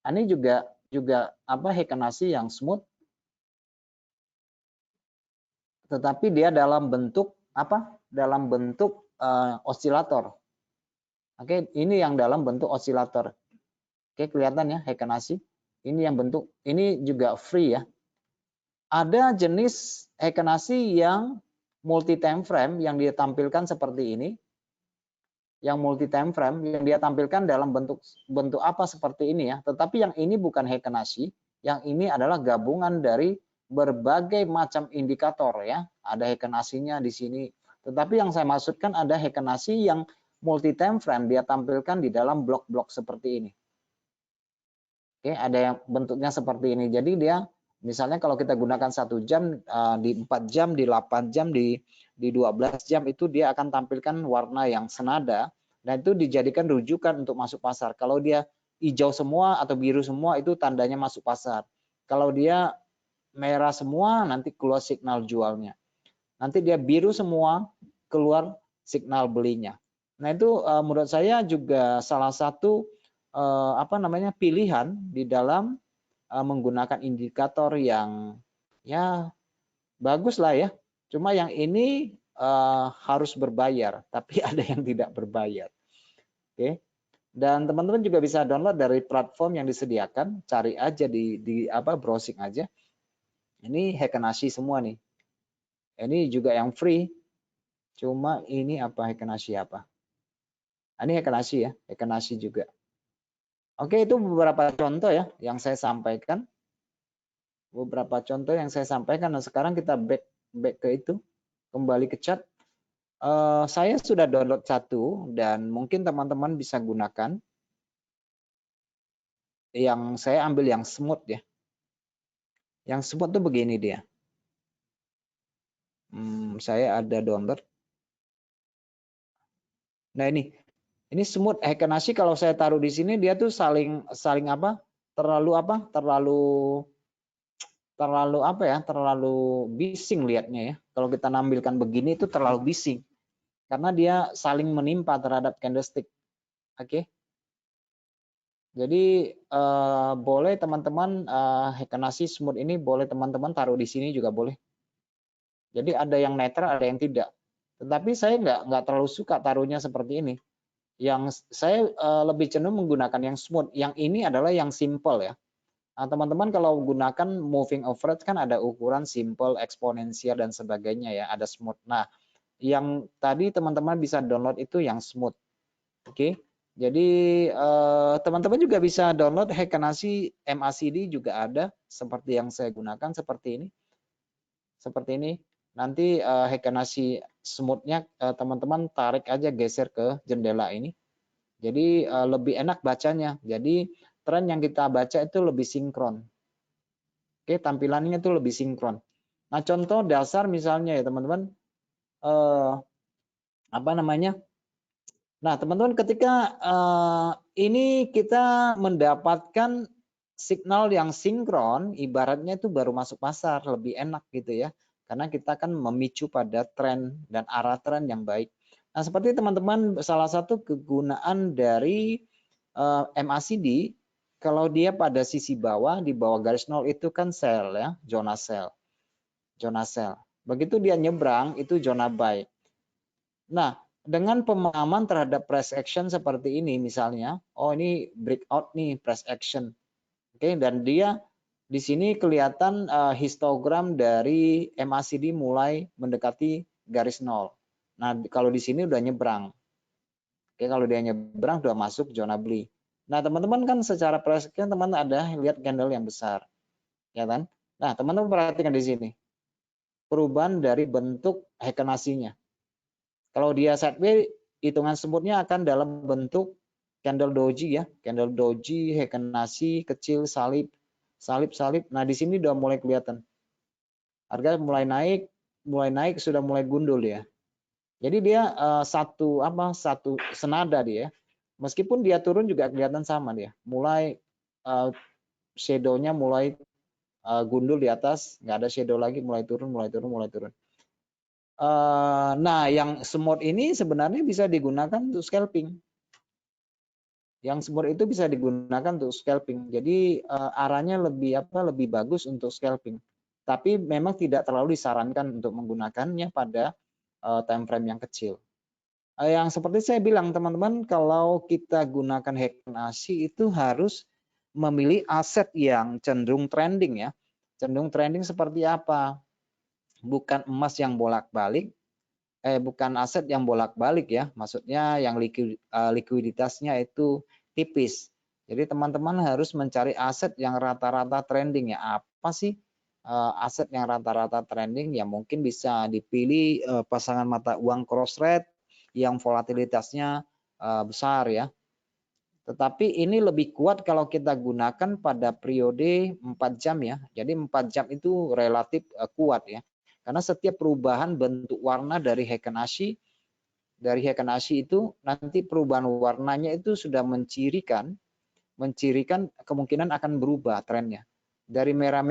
Ini juga Heiken Ashi yang smooth. Tetapi dia dalam bentuk dalam bentuk osilator. Oke, ini yang dalam bentuk osilator. Oke, kelihatan ya Heiken Ashi. Ini yang bentuk, ini juga free ya. Ada jenis Heiken Ashi yang multi time frame yang ditampilkan seperti ini. yang multi time frame yang dia tampilkan dalam bentuk apa seperti ini ya. Tetapi yang ini bukan Heiken-Ashi, yang ini adalah gabungan dari berbagai macam indikator ya. Ada Heiken-Ashi-nya di sini. Tetapi yang saya maksudkan ada Heiken-Ashi yang multi time frame dia tampilkan di dalam blok-blok seperti ini. Oke, ada yang bentuknya seperti ini. Jadi dia misalnya kalau kita gunakan 1 jam, di 4 jam, di 8 jam, di 12 jam itu dia akan tampilkan warna yang senada dan itu dijadikan rujukan untuk masuk pasar. Kalau dia hijau semua atau biru semua itu tandanya masuk pasar. Kalau dia merah semua nanti keluar signal jualnya. Nanti dia biru semua keluar signal belinya. Nah itu menurut saya juga salah satu pilihan di dalam menggunakan indikator yang ya bagus lah ya. Cuma yang ini harus berbayar, tapi ada yang tidak berbayar. Oke. Dan teman-teman juga bisa download dari platform yang disediakan, cari aja di browsing aja. Ini Heiken-Ashi semua nih. Ini juga yang free. Cuma ini apa Heiken-Ashi apa? Ini Heiken-Ashi ya, Heiken-Ashi juga. Oke, itu beberapa contoh ya yang saya sampaikan. Beberapa contoh yang saya sampaikan. Nah, sekarang kita back ke itu, kembali ke chat. Saya sudah download satu dan mungkin teman-teman bisa gunakan. Yang saya ambil yang smooth ya. Yang smooth tuh begini dia. Saya ada download. Nah ini smooth Heiken-Ashi kalau saya taruh di sini dia tuh saling apa? Terlalu bising lihatnya ya. Kalau kita nampilkan begini itu terlalu bising. Karena dia saling menimpa terhadap candlestick. Oke. Jadi boleh teman-teman Heiken-Ashi smooth ini boleh teman-teman taruh di sini juga boleh. Jadi ada yang netral, ada yang tidak. Tetapi saya nggak terlalu suka taruhnya seperti ini. Yang saya lebih cenderung menggunakan yang smooth. Yang ini adalah yang simple ya. Nah, teman-teman kalau gunakan moving average kan ada ukuran simple, eksponensial dan sebagainya ya, ada smooth. Nah, yang tadi teman-teman bisa download itu yang smooth. Oke. Jadi teman-teman juga bisa download Heiken-Ashi MACD juga ada seperti yang saya gunakan seperti ini. Seperti ini. Nanti Heiken-Ashi smooth-nya teman-teman tarik aja geser ke jendela ini. Jadi lebih enak bacanya. Jadi tren yang kita baca itu lebih sinkron. Oke, tampilannya itu lebih sinkron. Nah, contoh dasar misalnya ya teman-teman, Nah, teman-teman ketika ini kita mendapatkan signal yang sinkron, ibaratnya itu baru masuk pasar, lebih enak gitu ya. Karena kita akan memicu pada tren dan arah tren yang baik. Nah, seperti teman-teman salah satu kegunaan dari MACD, kalau dia pada sisi bawah, di bawah garis nol itu kan sell ya, zona sell. Zona sell. Begitu dia nyebrang, itu zona buy. Nah, dengan pemahaman terhadap price action seperti ini misalnya, oh ini breakout nih price action. Oke, dan dia di sini kelihatan histogram dari MACD mulai mendekati garis nol. Nah, kalau di sini udah nyebrang. Oke, kalau dia nyebrang udah masuk zona beli. Nah, teman-teman kan secara price action teman ada lihat candle yang besar. Ya kan? Nah, teman-teman perhatikan di sini. Perubahan dari bentuk Heiken-Ashi-nya. Kalau dia sideways, hitungan smoothnya akan dalam bentuk candle doji ya, candle doji, Heiken-Ashi, kecil, salib. Nah di sini udah mulai kelihatan. Harga mulai naik sudah mulai gundul ya. Jadi dia satu senada dia. Meskipun dia turun juga kelihatan sama dia. Mulai shadow-nya mulai gundul di atas, nggak ada shadow lagi, mulai turun. Nah, yang smooth ini sebenarnya bisa digunakan untuk scalping. Yang smooth itu bisa digunakan untuk scalping. Jadi arahnya lebih bagus untuk scalping. Tapi memang tidak terlalu disarankan untuk menggunakannya pada time frame yang kecil. Yang seperti saya bilang teman-teman, kalau kita gunakan Heiken-Ashi itu harus memilih aset yang cenderung trending ya. Cenderung trending seperti apa? Bukan emas yang bolak-balik, bukan aset yang bolak-balik ya, maksudnya yang likuiditasnya itu tipis. Jadi teman-teman harus mencari aset yang rata-rata trending ya. Apa sih aset yang rata-rata trending? Ya mungkin bisa dipilih pasangan mata uang cross rate yang volatilitasnya besar ya. Tetapi ini lebih kuat kalau kita gunakan pada periode 4 jam ya. Jadi 4 jam itu relatif kuat ya. Karena setiap perubahan bentuk warna dari Heikin-Ashi itu nanti perubahan warnanya itu sudah mencirikan kemungkinan akan berubah trennya. Dari merah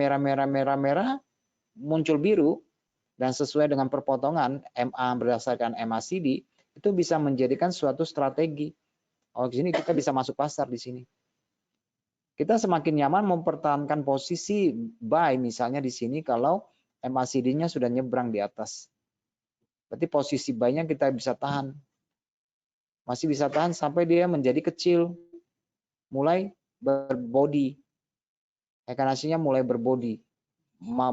muncul biru dan sesuai dengan perpotongan MA berdasarkan MACD itu bisa menjadikan suatu strategi. Oh, di sini kita bisa masuk pasar di sini. Kita semakin nyaman mempertahankan posisi buy misalnya di sini kalau MACD-nya sudah nyebrang di atas. Berarti posisi buy-nya kita bisa tahan. Masih bisa tahan sampai dia menjadi kecil. Mulai berbody. Heikin-Ashi-nya mulai berbody.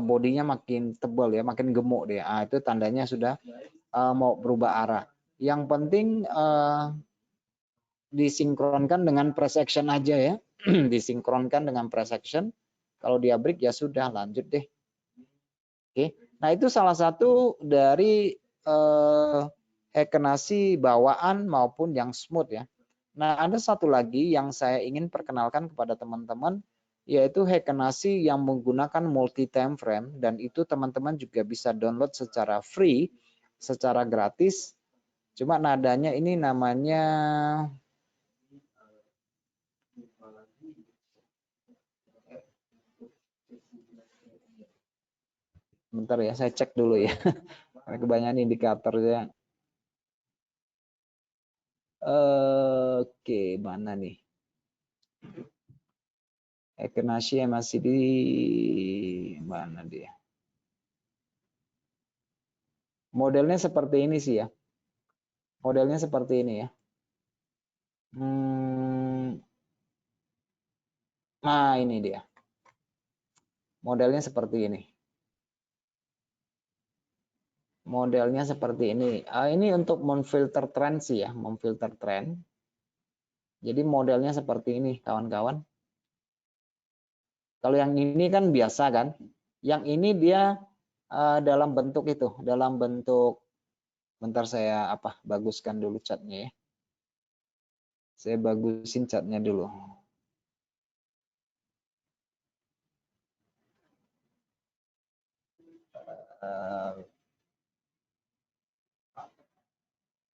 Bodinya makin tebal ya, makin gemuk dia. Itu tandanya sudah mau berubah arah. Yang penting disinkronkan dengan price action aja ya. Disinkronkan dengan price action. Kalau dia break ya sudah, lanjut deh. Oke. Nah, itu salah satu dari Heikin-Ashi bawaan maupun yang smooth ya. Nah, ada satu lagi yang saya ingin perkenalkan kepada teman-teman, yaitu Heikin-Ashi yang menggunakan multi time frame, dan itu teman-teman juga bisa download secara free, secara gratis. Cuma nadanya ini namanya bentar ya, saya cek dulu ya. Kebanyakan indikatornya. Oke, mana nih? Heikin-Ashi masih di mana dia? Modelnya seperti ini sih ya. Modelnya seperti ini ya. Nah, ini dia. Modelnya seperti ini. Modelnya seperti ini. Ini untuk memfilter tren sih ya, memfilter tren. Jadi modelnya seperti ini, kawan-kawan. Kalau yang ini kan biasa kan. Yang ini dia dalam bentuk itu, dalam bentuk, bentar saya baguskan dulu catnya ya. Saya bagusin catnya dulu.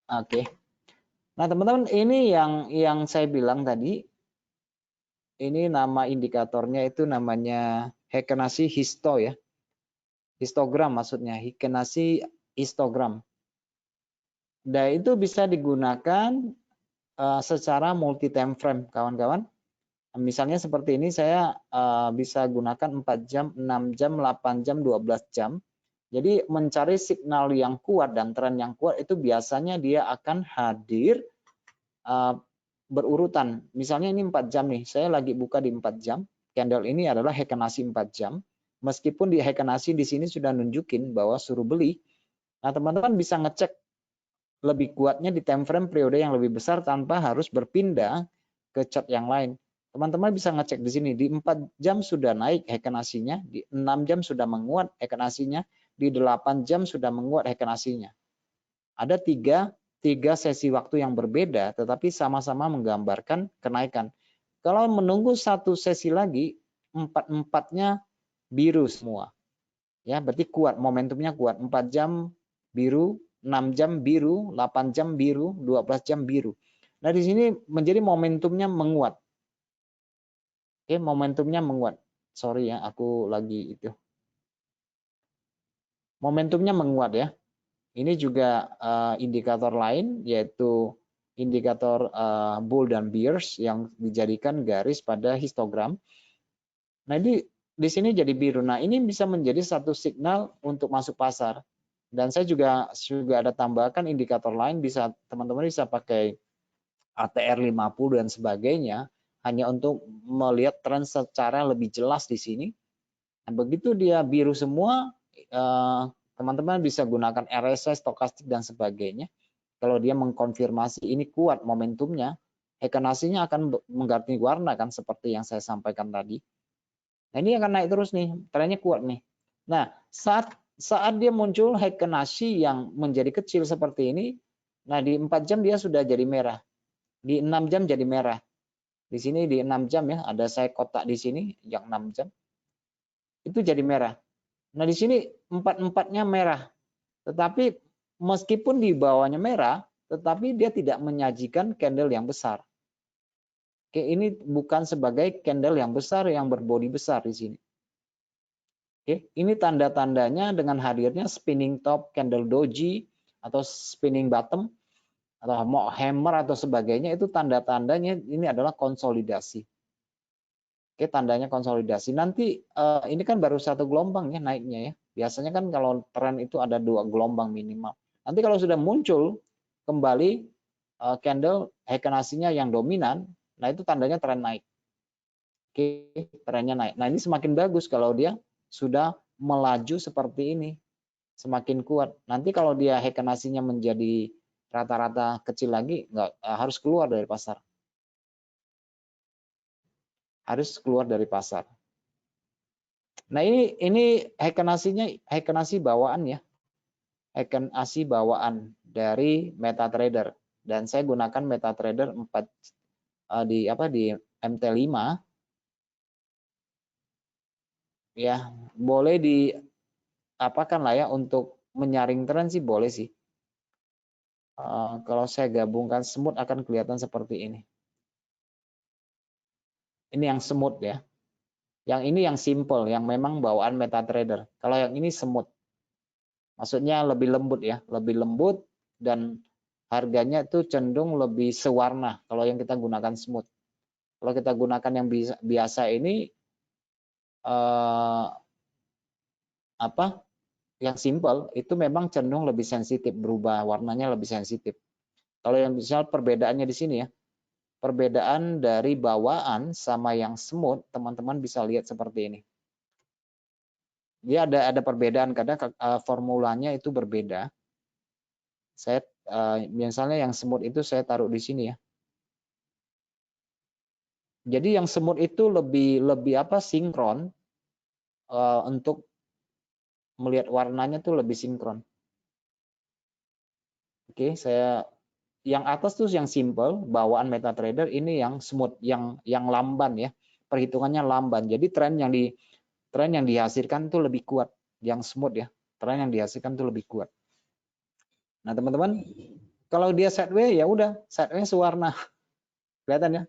Oke. Nah, teman-teman, ini yang saya bilang tadi. Ini nama indikatornya itu namanya Heikin-Ashi histo ya. Histogram maksudnya, Heikin-Ashi histogram. Dan itu bisa digunakan secara multi time frame, kawan-kawan. Misalnya seperti ini saya bisa gunakan 4 jam, 6 jam, 8 jam, 12 jam. Jadi mencari signal yang kuat dan tren yang kuat itu biasanya dia akan hadir berurutan. Misalnya ini 4 jam nih, saya lagi buka di 4 jam. Candle ini adalah Heikin-Ashi 4 jam. Meskipun di Heikin-Ashi di sini sudah nunjukin bahwa suruh beli. Nah, teman-teman bisa ngecek lebih kuatnya di time frame periode yang lebih besar tanpa harus berpindah ke chart yang lain. Teman-teman bisa ngecek di sini, di 4 jam sudah naik Heikin-Ashi-nya, di 6 jam sudah menguat Heikin-Ashi-nya, di 8 jam sudah menguat Heikin-Ashi-nya. Ada tiga sesi waktu yang berbeda, tetapi sama-sama menggambarkan kenaikan. Kalau menunggu satu sesi lagi, 4-4-nya biru semua. Ya, berarti kuat, momentumnya kuat. 4 jam biru, 6 jam biru, 8 jam biru, 12 jam biru. Nah, di sini menjadi momentumnya menguat. Oke, momentumnya menguat. Sorry ya, aku lagi itu. Momentumnya menguat ya. Ini juga indikator lain, yaitu indikator bull dan bears yang dijadikan garis pada histogram. Nah, di sini jadi biru. Nah, ini bisa menjadi satu signal untuk masuk pasar. Dan saya juga ada tambahkan indikator lain, bisa teman-teman bisa pakai ATR 50 dan sebagainya, hanya untuk melihat tren secara lebih jelas di sini. Nah, begitu dia biru semua, Teman-teman bisa gunakan RSI, stokastik, dan sebagainya. Kalau dia mengkonfirmasi ini kuat momentumnya, Heikenhashi-nya akan mengganti warna kan, seperti yang saya sampaikan tadi. Nah, ini akan naik terus nih, trennya kuat nih. Nah, saat dia muncul Heikenhashi yang menjadi kecil seperti ini, nah di 4 jam dia sudah jadi merah. Di 6 jam jadi merah. Di sini di 6 jam ya, ada saya kotak di sini yang 6 jam. Itu jadi merah. Nah, di sini 4-4-nya merah. Tetapi meskipun di bawahnya merah, tetapi dia tidak menyajikan candle yang besar. Oke, ini bukan sebagai candle yang besar yang berbodi besar di sini. Oke, ini tanda-tandanya dengan hadirnya spinning top, candle doji, atau spinning bottom, atau mau hammer atau sebagainya, itu tanda-tandanya ini adalah konsolidasi. Oke, tandanya konsolidasi. Nanti ini kan baru satu gelombang ya naiknya ya. Biasanya kan kalau tren itu ada 2 gelombang minimal. Nanti kalau sudah muncul kembali candle Heikenhashi-nya yang dominan, nah itu tandanya tren naik. Oke, trennya naik. Nah, ini semakin bagus kalau dia sudah melaju seperti ini. Semakin kuat. Nanti kalau dia Heikenhashi-nya menjadi rata-rata kecil lagi, nggak harus keluar dari pasar. Harus keluar dari pasar. Nah, ini Heikenhashi bawaan ya. Heikenhashi bawaan dari MetaTrader, dan saya gunakan MetaTrader 4 di MT5 ya. Boleh di apakan lah ya, untuk menyaring tren sih boleh sih. Kalau saya gabungkan semut akan kelihatan seperti ini. Ini yang semut ya. Yang ini yang simple, yang memang bawaan MetaTrader. Kalau yang ini semut. Maksudnya lebih lembut ya, lebih lembut dan harganya itu cenderung lebih sewarna kalau yang kita gunakan smooth. Kalau kita gunakan yang biasa ini yang simple itu memang cenderung lebih sensitif, berubah warnanya lebih sensitif. Kalau yang misal perbedaannya di sini ya, perbedaan dari bawaan sama yang smooth, teman-teman bisa lihat seperti ini. Dia ada perbedaan, kadang formulanya itu berbeda. Saya misalnya yang smooth itu saya taruh di sini ya. Jadi yang smooth itu lebih sinkron, untuk melihat warnanya tuh lebih sinkron. Oke, yang atas tuh yang simple bawaan MetaTrader, ini yang smooth, yang lamban ya. Perhitungannya lamban. Jadi tren yang dihasilkan tuh lebih kuat, yang smooth ya. Tren yang dihasilkan tuh lebih kuat. Nah, teman-teman, kalau dia sideways ya udah, sideways sewarna. Kelihatan ya?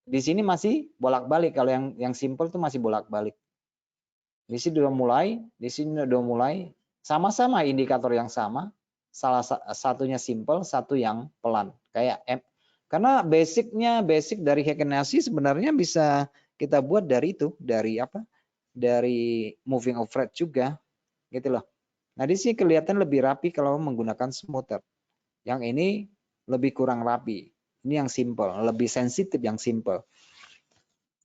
Di sini masih bolak-balik, kalau yang simple tuh masih bolak-balik. Di sini udah mulai, di sini udah mulai, sama-sama indikator yang sama, salah satunya simple, satu yang pelan. Karena basic dari Heikenhashi sebenarnya bisa kita buat dari itu, dari moving average juga, gitu loh. Nah, di sini kelihatan lebih rapi kalau menggunakan smoother. Yang ini lebih kurang rapi. Ini yang simple, lebih sensitif yang simple.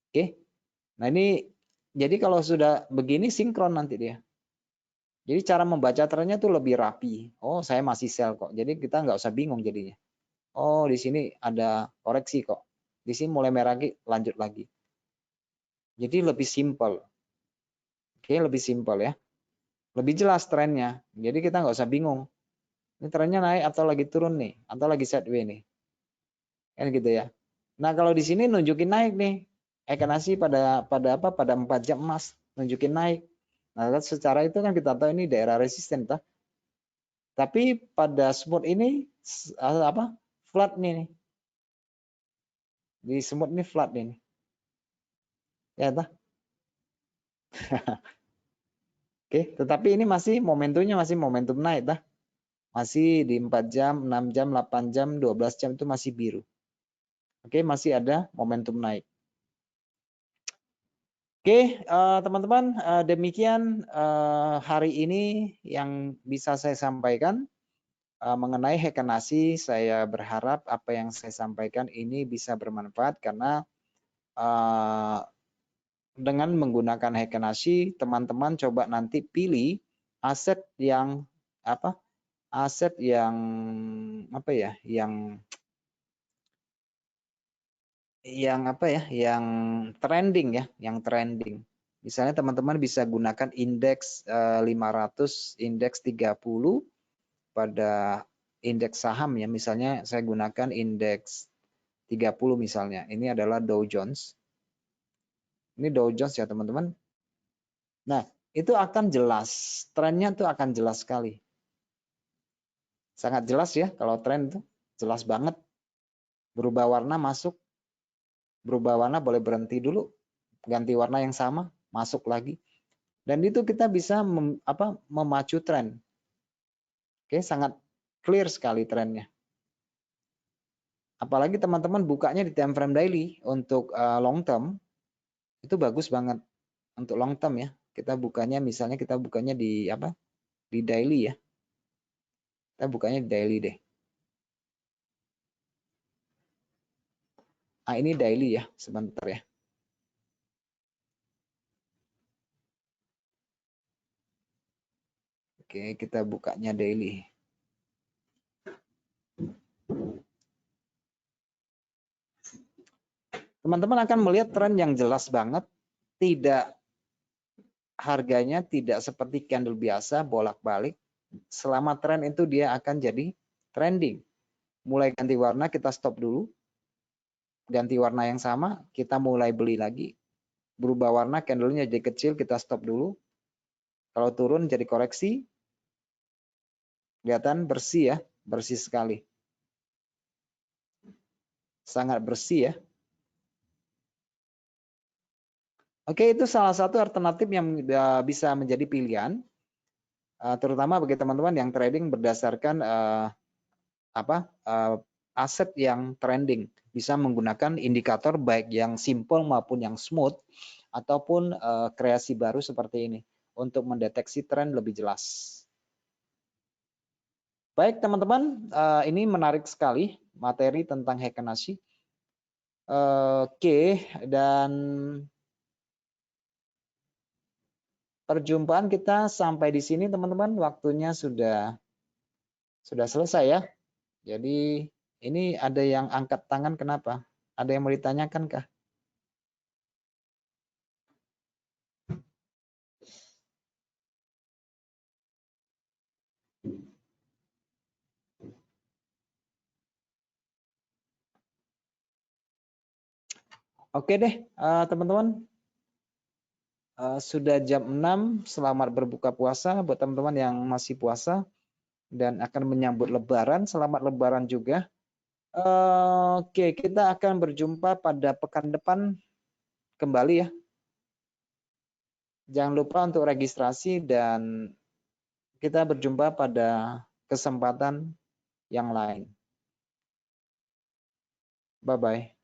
Oke. Nah, ini jadi kalau sudah begini sinkron nanti dia. Jadi cara membaca trennya tuh lebih rapi. Oh, saya masih sell kok. Jadi kita nggak usah bingung jadinya. Oh, di sini ada koreksi kok. Di sini mulai merah lagi, lanjut lagi. Jadi lebih simple. Oke, lebih simple ya. Lebih jelas trennya. Jadi kita nggak usah bingung. Ini trennya naik atau lagi turun nih, atau lagi sideways nih. Kan gitu ya. Nah, kalau di sini nunjukin naik nih. Heikenhashi pada 4 jam emas nunjukin naik. Nah, secara itu kan kita tahu ini daerah resisten toh. Tapi pada smooth ini flat nih. Di smooth ini flat ini. Ya toh. Oke, tetapi ini masih momentumnya masih momentum naik toh. Masih di 4 jam, 6 jam, 8 jam, 12 jam itu masih biru. Oke, masih ada momentum naik. Oke, teman-teman, demikian hari ini yang bisa saya sampaikan mengenai Heikenhashi. Saya berharap apa yang saya sampaikan ini bisa bermanfaat, karena dengan menggunakan Heikenhashi, teman-teman coba nanti pilih aset yang apa? Aset yang apa ya? Yang apa ya? Yang trending ya, yang trending. Misalnya teman-teman bisa gunakan indeks 500, indeks 30 pada indeks saham ya. Misalnya saya gunakan indeks 30 misalnya. Ini adalah Dow Jones. Ini Dow Jones ya teman-teman. Nah, itu akan jelas. Trennya tuh akan jelas sekali. Sangat jelas ya kalau tren itu. Jelas banget. Berubah warna masuk. Berubah warna boleh berhenti dulu. Ganti warna yang sama. Masuk lagi. Dan itu kita bisa memacu tren. Oke, sangat clear sekali trennya. Apalagi teman-teman bukanya di time frame daily untuk long term. Itu bagus banget untuk long term ya. Kita bukanya misalnya kita bukanya di apa? Di daily ya. Kita bukanya di daily deh. Ah, ini daily ya, sebentar ya. Oke, kita bukanya daily. Teman-teman akan melihat tren yang jelas banget, tidak harganya tidak seperti candle biasa bolak-balik. Selama tren itu dia akan jadi trending. Mulai ganti warna kita stop dulu. Ganti warna yang sama, kita mulai beli lagi. Berubah warna, candlenya jadi kecil, kita stop dulu. Kalau turun jadi koreksi. Kelihatan bersih ya, bersih sekali. Sangat bersih ya. Oke, itu salah satu alternatif yang bisa menjadi pilihan, terutama bagi teman-teman yang trading berdasarkan aset yang trending. Bisa menggunakan indikator baik yang simple maupun yang smooth, ataupun kreasi baru seperti ini untuk mendeteksi tren lebih jelas. Baik teman-teman, ini menarik sekali materi tentang Heikin-Ashi. Oke, dan perjumpaan kita sampai di sini teman-teman, waktunya sudah selesai ya. Jadi ini ada yang angkat tangan, kenapa? Ada yang mau ditanyakan kah? Oke deh teman-teman. Sudah jam 6, selamat berbuka puasa buat teman-teman yang masih puasa dan akan menyambut Lebaran, selamat Lebaran juga. Oke, kita akan berjumpa pada pekan depan kembali ya. Jangan lupa untuk registrasi dan kita berjumpa pada kesempatan yang lain. Bye-bye.